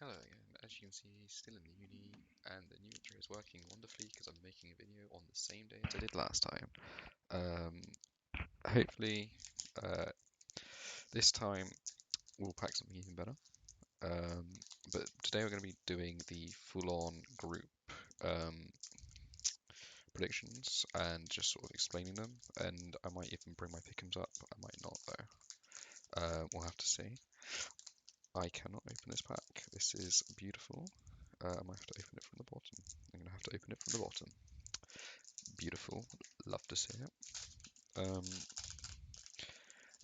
Hello again. As you can see, still in the uni, and the new intro is working wonderfully because I'm making a video on the same day as I did last time. Hopefully, uh, this time we'll pack something even better. But today we're going to be doing the full-on group um, predictions and just sort of explaining them. And I might even bring my pick'ems up. I might not though. We'll have to see. I cannot open this pack. This is beautiful. I might have to open it from the bottom. I'm going to have to open it from the bottom. Beautiful. Love to see it.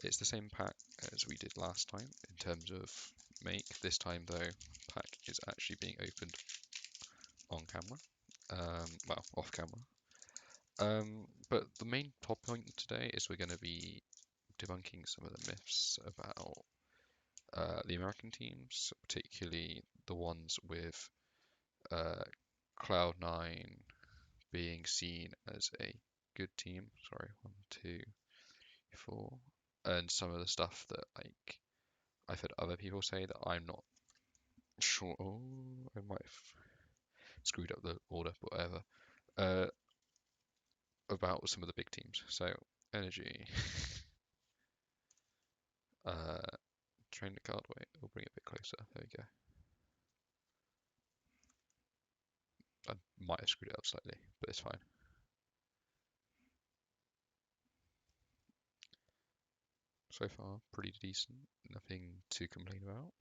It's the same pack as we did last time in terms of make. This time though, pack is actually being opened on camera. Well, off camera. But the main top point today is we're going to be debunking some of the myths about the American teams, particularly the ones with Cloud9 being seen as a good team. Sorry, 1, 2, 4, and some of the stuff that like I've heard other people say that I'm not sure. Oh, I might have screwed up the order, but whatever. Uh, about some of the big teams. So energy, uh, train the card. Wait, we'll bring it a bit closer. There we go. I might have screwed it up slightly, but it's fine. So far, pretty decent. Nothing to complain about.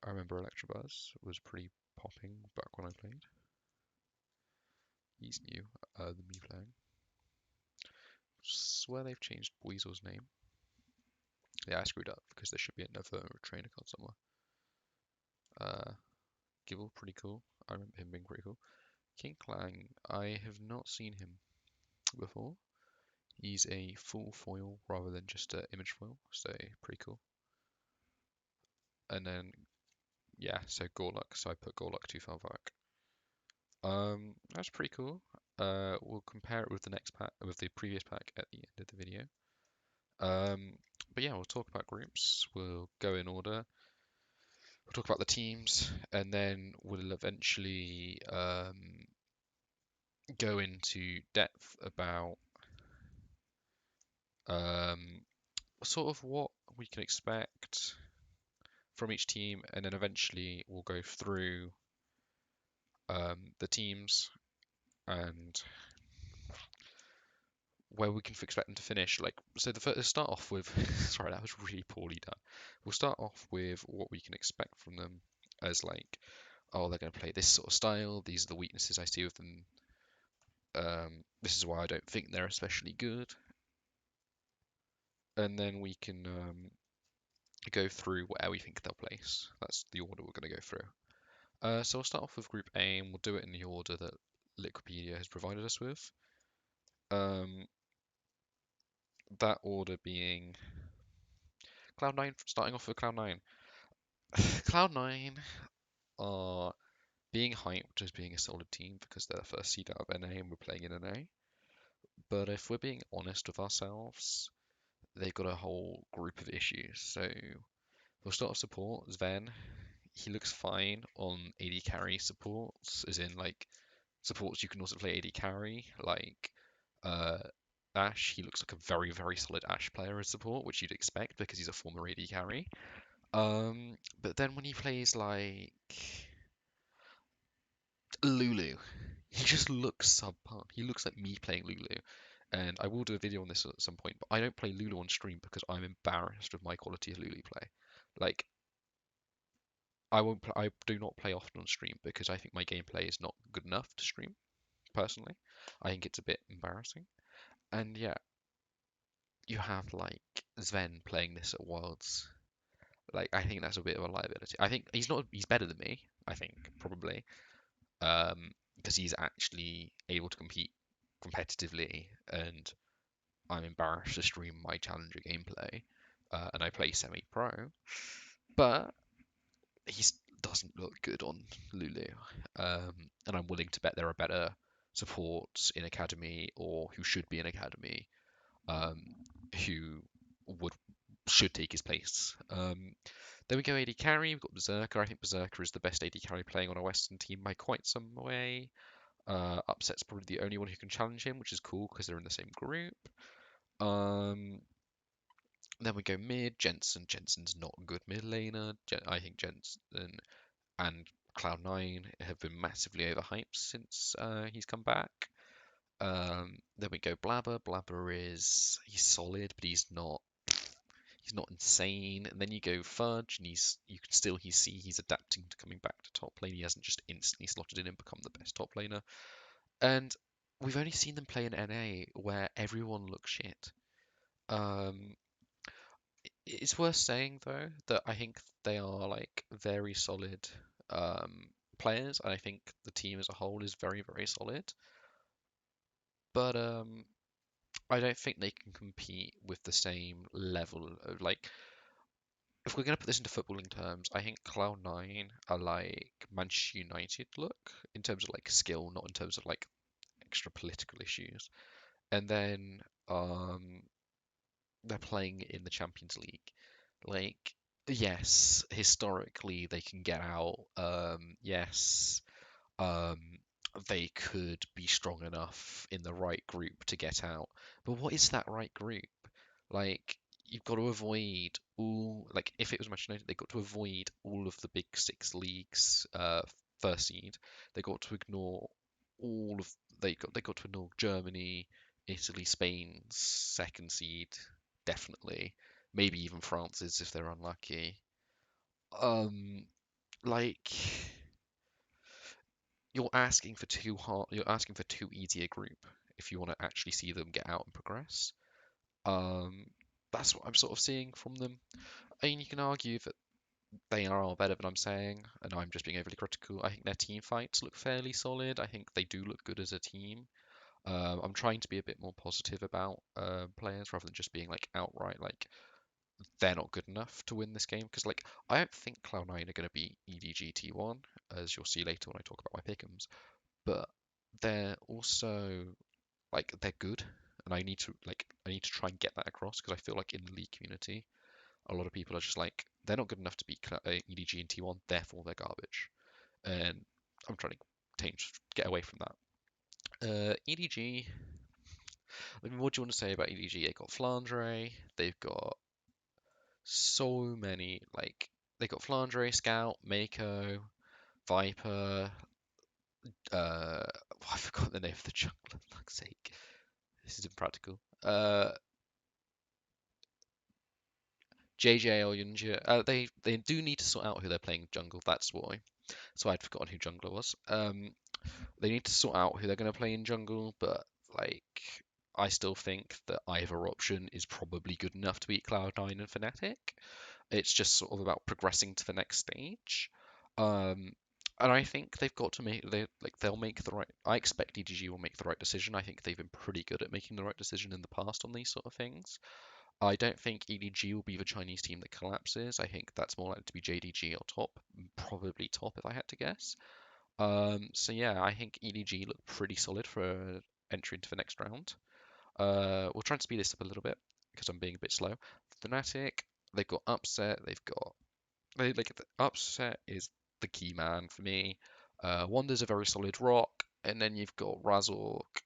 I remember Electabuzz was pretty popping back when I played. He's new, the Mew playing. Swear they've changed Weasel's name. Yeah, I screwed up because there should be another trainer card somewhere. Gibble, pretty cool. I remember him being pretty cool. King Clang, I have not seen him before. He's a full foil rather than just an image foil, so pretty cool. And then, yeah, so Gorluk, so I put Gorluk too far back. That's pretty cool. We'll compare it with the next pack, with the previous pack at the end of the video. But yeah, we'll talk about groups. We'll go in order. We'll talk about the teams, and then we'll eventually go into depth about sort of what we can expect from each team, and then eventually we'll go through the teams and where we can expect them to finish. Like, so the first, start off with, sorry, that was really poorly done. We'll start off with what we can expect from them as like, oh, they're going to play this sort of style. These are the weaknesses I see with them. This is why I don't think they're especially good. And then we can go through where we think they'll place. That's the order we're going to go through. So we'll start off with Group A, and we'll do it in the order that Liquipedia has provided us with. That order being Cloud9, starting off with Cloud9. Cloud9 are being hyped as being a solid team because they're the first seed out of NA and we're playing in NA. But if we're being honest with ourselves, they've got a whole group of issues. So we'll start with support. Sven, he looks fine on AD carry supports, as in like supports you can also play AD carry, like uh, Ash. He looks like a very, very solid Ash player as support, which you'd expect because he's a former AD carry. But then when he plays like Lulu, he just looks subpar. He looks like me playing Lulu. And I will do a video on this at some point, but I don't play Lulu on stream because I'm embarrassed with my quality of Lulu play. Like, I do not play often on stream because I think my gameplay is not good enough to stream, personally. I think it's a bit embarrassing. And yeah, you have like Sven playing this at Worlds. Like, I think that's a bit of a liability. I think he's better than me, I think, probably. Because he's actually able to compete competitively, and I'm embarrassed to stream my Challenger gameplay, and I play semi-pro, but he doesn't look good on Lulu, and I'm willing to bet there are better supports in Academy or who should be in Academy, who would should take his place. Then we go AD carry. We've got Berserker. I think Berserker is the best AD carry playing on a Western team by quite some way. Upset's probably the only one who can challenge him, which is cool because they're in the same group. Um, then we go mid. Jensen. Jensen's not a good mid laner. I think Jensen and Cloud9 have been massively overhyped since he's come back. Then we go Blabber. Blabber he's solid, but he's not insane. And then you go Fudge, and you can still see he's adapting to coming back to top lane. He hasn't just instantly slotted in and become the best top laner. And we've only seen them play in NA where everyone looks shit. Um, it's worth saying though that I think they are like very solid players. I think the team as a whole is very, very solid. But I don't think they can compete with the same level of like. If we're going to put this into footballing terms, I think Cloud9 are like Manchester United look in terms of like skill, not in terms of like extra political issues. And then they're playing in the Champions League. Like, yes, historically they can get out. Yes, um, they could be strong enough in the right group to get out. But what is that right group? Like, you've got to avoid all, like, if it was Manchester United, they've got to avoid all of the big six leagues, first seed. They got to ignore all of, they got to ignore Germany, Italy, Spain's second seed, definitely. Maybe even France's if they're unlucky. Um, like you're asking for too easy a group if you want to actually see them get out and progress. Um, that's what I'm sort of seeing from them. I mean, you can argue that they are better than I'm saying, and I'm just being overly critical. I think their team fights look fairly solid. I think they do look good as a team. I'm trying to be a bit more positive about players rather than just being like outright like they're not good enough to win this game. Because like I don't think Cloud9 are going to be EDG T1, as you'll see later when I talk about my pick'ems, but they're also like they're good, and I need to try and get that across because I feel like in the League community, a lot of people are just like they're not good enough to be EDG and T1, therefore they're garbage, and I'm trying to get away from that. EDG. I mean, what do you want to say about EDG? They've got Flandre. They've got so many like they got Flandre, Scout, Mako, Viper. Uh, I forgot the name of the jungler. For fuck's sake, this is impractical. JJ or Yunja. They do need to sort out who they're playing jungle. That's why. So I'd forgotten who jungler was. They need to sort out who they're going to play in jungle, but like I still think that either option is probably good enough to beat Cloud9 and Fnatic. It's just sort of about progressing to the next stage. Um, and I think they've got to they'll make the right. I expect EDG will make the right decision. I think they've been pretty good at making the right decision in the past on these sort of things. I don't think EDG will be the Chinese team that collapses. I think that's more likely to be JDG or top, probably top if I had to guess. So yeah, I think EDG look pretty solid for entry into the next round. We'll try and speed this up a little bit because I'm being a bit slow. Fnatic, they've got Upset, like the Upset is the key man for me. Wander's a very solid rock, and then you've got Razork,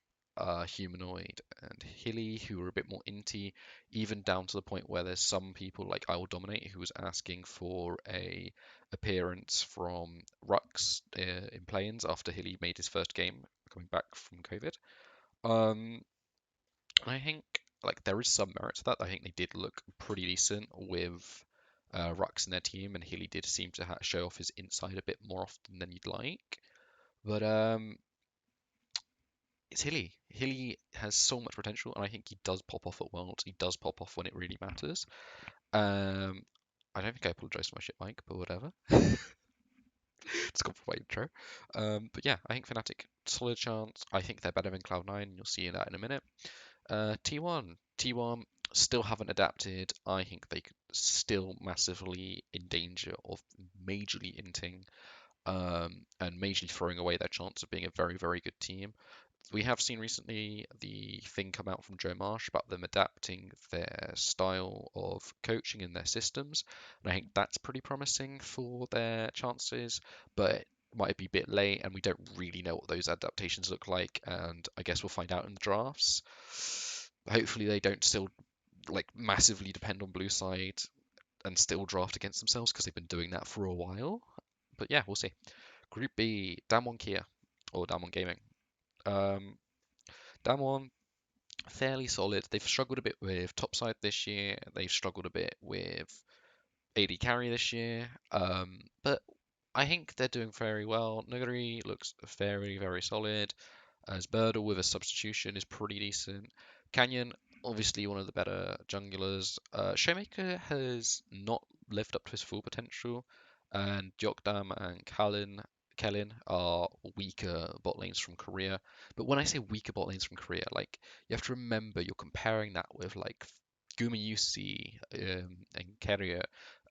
Humanoid, and Hilly, who are a bit more inty, even down to the point where there's some people like I Will Dominate who was asking for a appearance from Rux in play-ins after Hilly made his first game coming back from COVID. Um, I think like there is some merit to that. I think they did look pretty decent with Rux in their team, and Healy did seem to show off his inside a bit more often than you'd like. But it's Hilly. Hilly has so much potential, and I think he does pop off at Worlds. He does pop off when it really matters. Um, I don't think I apologise for my shit mic, but whatever. It's got for my intro. But yeah, I think Fnatic solid chance. I think they're better than Cloud9. You'll see that in a minute. T1. T1 still haven't adapted. I think they could still massively in danger of majorly inting and majorly throwing away their chance of being a very, very good team. We have seen recently the thing come out from Joe Marsh about them adapting their style of coaching and their systems, and I think that's pretty promising for their chances, but it might be a bit late, and we don't really know what those adaptations look like, and I guess we'll find out in the drafts. Hopefully they don't still like massively depend on blue side and still draft against themselves because they've been doing that for a while. But yeah, we'll see. Group B, Damwon Kia or Damwon Gaming. Um, Damwon fairly solid. They've struggled a bit with topside this year. They've struggled a bit with AD carry this year. But I think they're doing very well. Nuguri looks very, very solid. As Birdle with a substitution is pretty decent. Canyon, obviously one of the better junglers. Showmaker has not lived up to his full potential, and Gyokdam and Kellin are weaker bot lanes from Korea. But when I say weaker bot lanes from Korea, like you have to remember you're comparing that with like Gumayusi and Keria,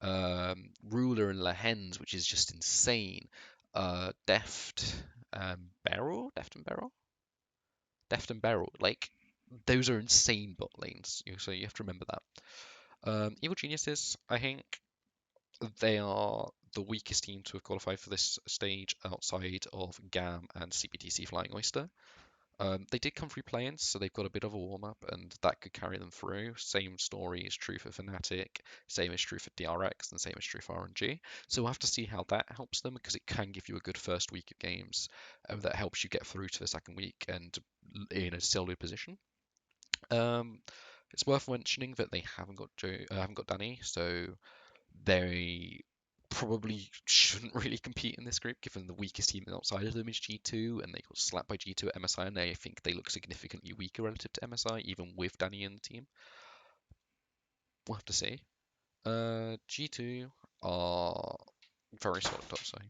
Ruler and Lahens, which is just insane. Deft and Beryl, Deft and Beryl. Like those are insane bot lanes. So you have to remember that. Evil Geniuses, I think they are the weakest team to have qualified for this stage outside of GAM and CBTC Flying Oyster. They did come through play-ins, so they've got a bit of a warm-up, and that could carry them through. Same story is true for Fnatic, same is true for DRX, and same is true for RNG. So we'll have to see how that helps them, because it can give you a good first week of games that helps you get through to the second week and in a solid position. Um, it's worth mentioning that they haven't got Danny, so they probably shouldn't really compete in this group, given the weakest team outside of them is G2, and they got slapped by G2 at MSI, and I think they look significantly weaker relative to MSI, even with Danny in the team. We'll have to see. G2 are very solid topside.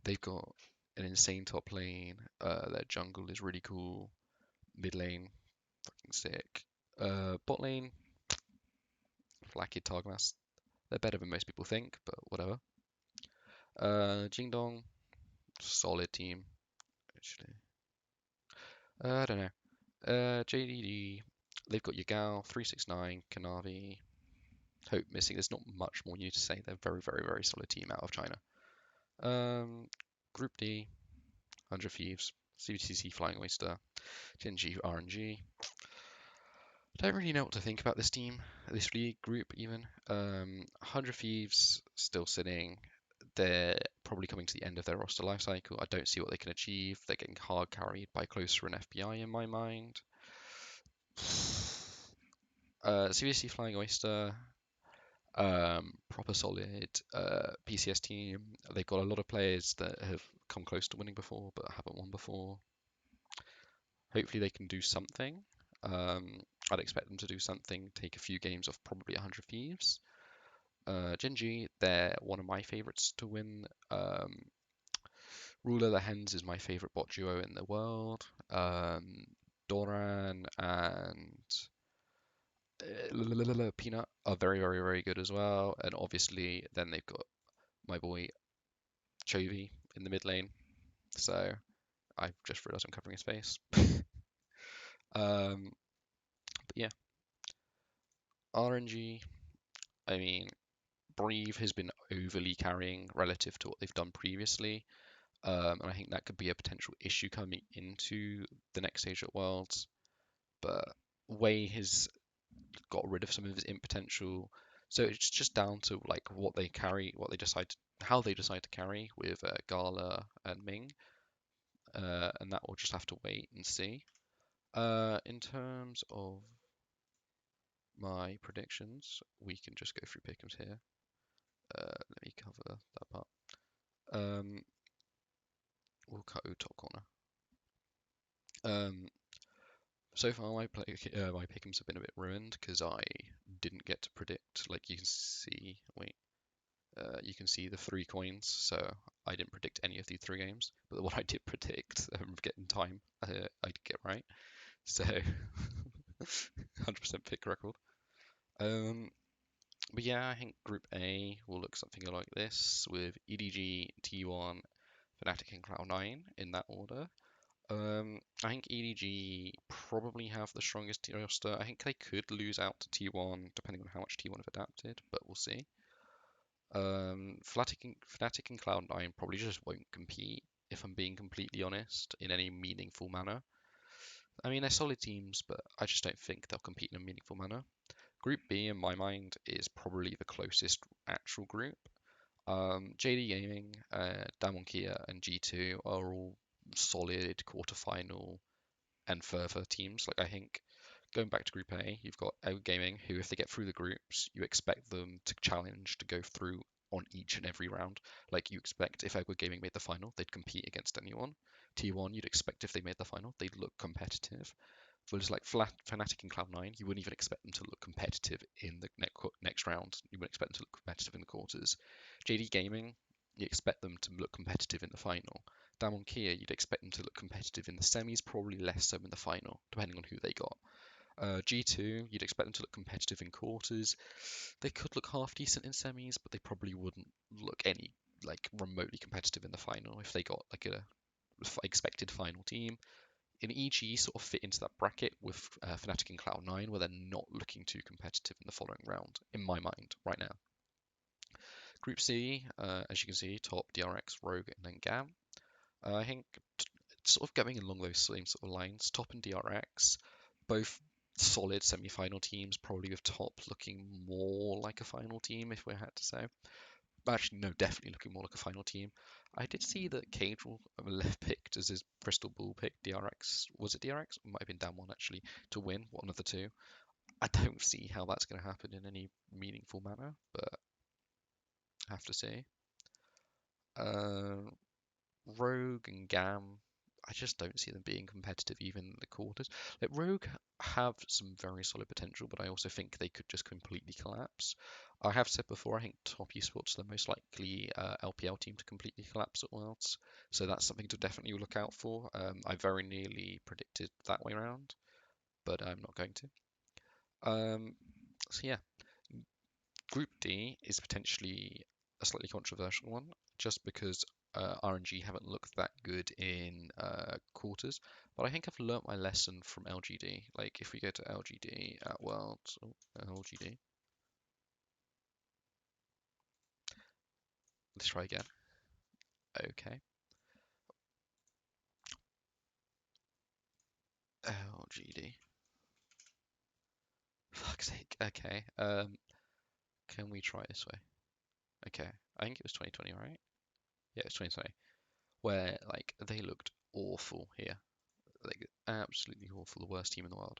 They've got an insane top lane. Their jungle is really cool. Mid lane, fucking sick. Bot lane, Flaky Targmas. They're better than most people think, but whatever. Jingdong, solid team, actually. I don't know. JDD, they've got Yagao, 369, Kanavi, Hope missing. There's not much more new to say. They're very, very, very solid team out of China. Group D, 100 Thieves, CBTC Flying Oyster, Genji RNG. I don't really know what to think about this team, this league group even. 100 Thieves still sitting. They're probably coming to the end of their roster life cycle. I don't see what they can achieve. They're getting hard carried by Closer and FBI in my mind. CBC Flying Oyster, proper solid PCS team. They've got a lot of players that have come close to winning before but haven't won before. Hopefully they can do something. I'd expect them to do something, take a few games off probably 100 Thieves. Genji, they're one of my favorites to win. Ruler the Hens is my favorite bot duo in the world. Doran and Peanut are very, very, very good as well. And obviously, then they've got my boy Chovy in the mid lane. So I just realised I'm covering his face. But yeah, RNG. I mean, Brave has been overly carrying relative to what they've done previously. And I think that could be a potential issue coming into the next stage at Worlds. But Wei has got rid of some of his imp potential. So it's just down to like what they carry, how they decide to carry with Gala and Ming, and that we'll just have to wait and see. In terms of my predictions, we can just go through pick'ems here. Let me cover that part. We'll cut top corner. So far, my pick'ems have been a bit ruined because I didn't get to predict. Like you can see, you can see the 3 coins. So I didn't predict any of these 3 games, but what I did predict, getting time, I did get right. So 100% pick record. But yeah, I think Group A will look something like this with EDG, T1, Fnatic and Cloud9 in that order. I think EDG probably have the strongest roster. I think they could lose out to T1 depending on how much T1 have adapted, but we'll see. Fnatic and Cloud9 probably just won't compete, if I'm being completely honest, in any meaningful manner. I mean, they're solid teams, but I just don't think they'll compete in a meaningful manner. Group B, in my mind, is probably the closest actual group. JD Gaming, Damwon Kia, and G2 are all solid quarterfinal and further teams. Like I think going back to Group A, you've got Out Gaming, who if they get through the groups, you expect them to challenge to go through on each and every round. Like you expect if Outward Gaming made the final, they'd compete against anyone. T1, you'd expect if they made the final, they'd look competitive. Whereas like Fnatic and Cloud9, you wouldn't even expect them to look competitive in the next round. You wouldn't expect them to look competitive in the quarters. JD Gaming, you expect them to look competitive in the final. Damwon Kia, you'd expect them to look competitive in the semis, probably less so in the final, depending on who they got. G2, you'd expect them to look competitive in quarters. They could look half decent in semis, but they probably wouldn't look any like remotely competitive in the final if they got like a expected final team. In EG, sort of fit into that bracket with Fnatic and Cloud9, where they're not looking too competitive in the following round, in my mind, right now. Group C, as you can see, top DRX, Rogue, and then GAM. I think sort of going along those same sort of lines, top and DRX, both solid semi-final teams, probably with top looking more like a final team, if we had to say. Actually, no, definitely looking more like a final team. I did see that Cadrel left picked as his crystal ball pick DRX. Was it DRX? It might have been Damwon actually to win one of the two. I don't see how that's going to happen in any meaningful manner, but I have to see. Uh, Rogue and Gam, I just don't see them being competitive even in the quarters. Like Rogue have some very solid potential, but I also think they could just completely collapse. I have said before, I think Top Esports are the most likely LPL team to completely collapse at Worlds, so that's something to definitely look out for. I very nearly predicted that way around, but I'm not going to. So yeah, Group D is potentially a slightly controversial one, just because RNG haven't looked that good in quarters. But I think I've learnt my lesson from LGD. Like if we go to LGD at Worlds, LGD. Let's try again. Okay. LGD. Fuck's sake. Okay. Can we try this way? Okay. I think it was 2020, right? Yeah, it was 2020. Where like they looked awful here. Like absolutely awful, the worst team in the world.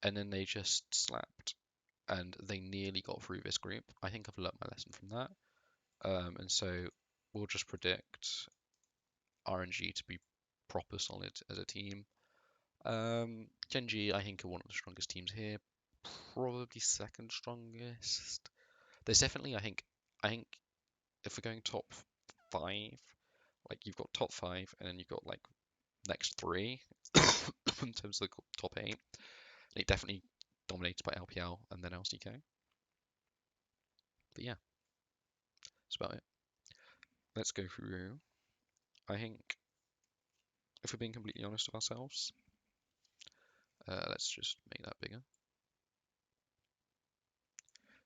And then they just slapped and they nearly got through this group. I think I've learnt my lesson from that. And so we'll just predict RNG to be proper solid as a team. Genji, I think, are one of the strongest teams here. Probably second strongest. There's definitely, I think if we're going top five, like you've got top five, and then you've got like next three in terms of the top eight. They definitely dominated by LPL and then LCK. But yeah, that's about it. Let's go through. I think if we're being completely honest with ourselves, let's just make that bigger.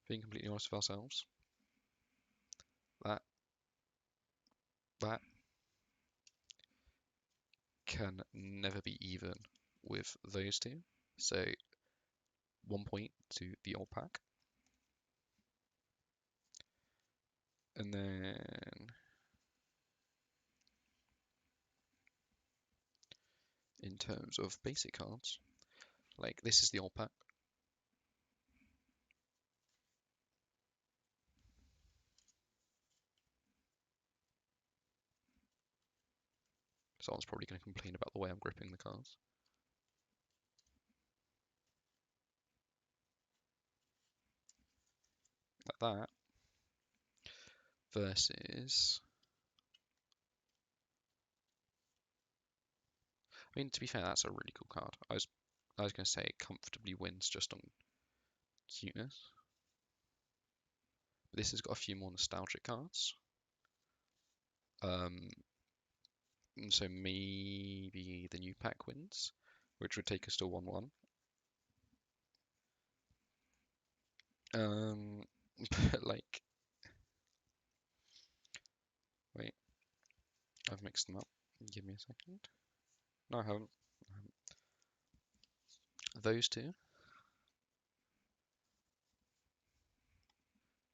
Being completely honest with ourselves, that that can never be even with those two. So 1 point to the old pack. And then in terms of basic cards, like this is the old pack. Someone's probably going to complain about the way I'm gripping the cards. Like that. Versus, I mean, to be fair, that's a really cool card. I was going to say it comfortably wins just on cuteness. But this has got a few more nostalgic cards. And so maybe the new pack wins, which would take us to 1-1. But like, wait, I've mixed them up. Give me a second. No, I haven't. Those two.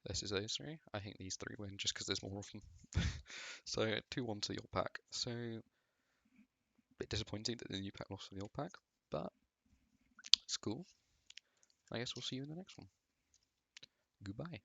This is those three. I think these three win just because there's more of them. So 2-1 to the old pack. So a bit disappointing that the new pack lost to the old pack, but it's cool. I guess we'll see you in the next one. Goodbye.